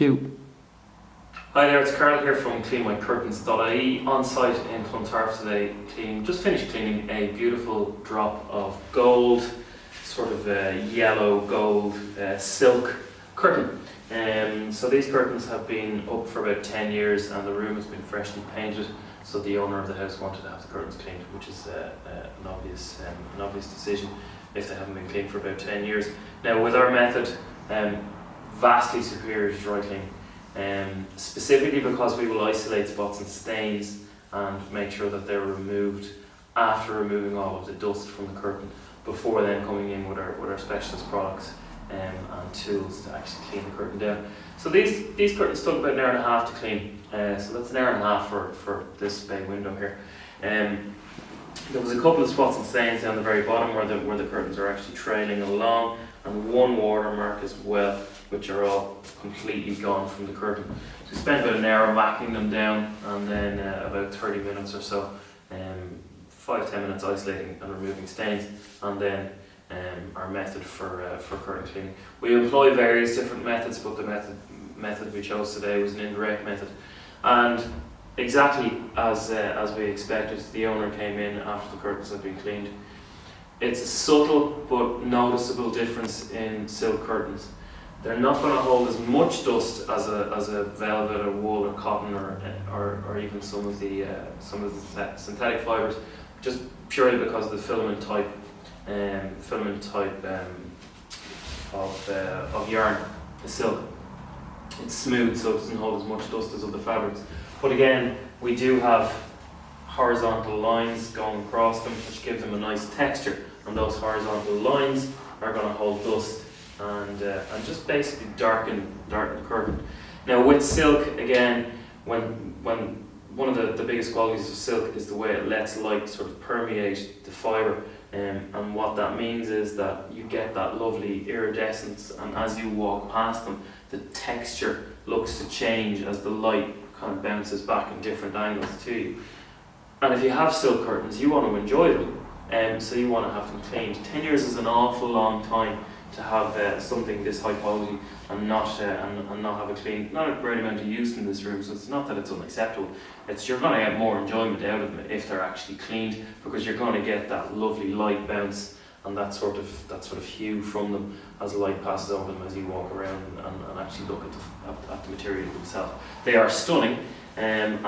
Cue. Hi there, it's Carl here from cleanmycurtains.ie on site in Clontarf today, just finished cleaning a beautiful drop of gold, sort of yellow gold silk curtain. So these curtains have been up for about 10 years and the room has been freshly painted, so the owner of the house wanted to have the curtains cleaned, which is an obvious decision if they haven't been cleaned for about 10 years. Now with our method, vastly superior to dry cleaning, specifically because we will isolate spots and stains and make sure that they're removed after removing all of the dust from the curtain, before then coming in with our specialist products and tools to actually clean the curtain down. So these curtains took about an hour and a half to clean, so that's an hour and a half for this bay window here. There was a couple of spots and stains down the very bottom where the curtains are actually trailing along, and one watermark as well, which are all completely gone from the curtain. So we spent about an hour vacuuming them down, and then about 30 minutes or so, 5-10 minutes isolating and removing stains, and then our method for curtain cleaning. We employ various different methods, but the method we chose today was an indirect method. And exactly as we expected, the owner came in after the curtains had been cleaned. It's a subtle but noticeable difference in silk curtains. They're not going to hold as much dust as a velvet or wool or cotton or even some of the synthetic fibres, just purely because of the filament type of yarn, the silk. It's smooth, so it doesn't hold as much dust as other fabrics. But again, we do have horizontal lines going across them, which give them a nice texture, and those horizontal lines are going to hold dust and just basically darken the curtain. Now with silk, again, when one of the biggest qualities of silk is the way it lets light sort of permeate the fibre, and what that means is that you get that lovely iridescence, and as you walk past them, the texture looks to change as the light kind of bounces back in different angles to you. And if you have silk curtains, you want to enjoy them, so you want to have them cleaned. 10 years is an awful long time to have something this high quality and not have a clean, not a great amount of use in this room. So it's not that it's unacceptable, it's you're going to get more enjoyment out of them if they're actually cleaned, because you're going to get that lovely light bounce and that sort of hue from them as the light passes over them as you walk around and actually look at the material themselves. They are stunning, and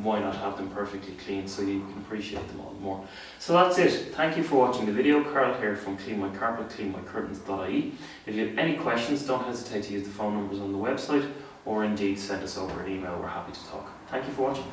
why not have them perfectly clean so you can appreciate them all more. So that's it. Thank you for watching the video. Carl here from cleanmycurtains.ie. If you have any questions, don't hesitate to use the phone numbers on the website, or indeed send us over an email. We're happy to talk. Thank you for watching.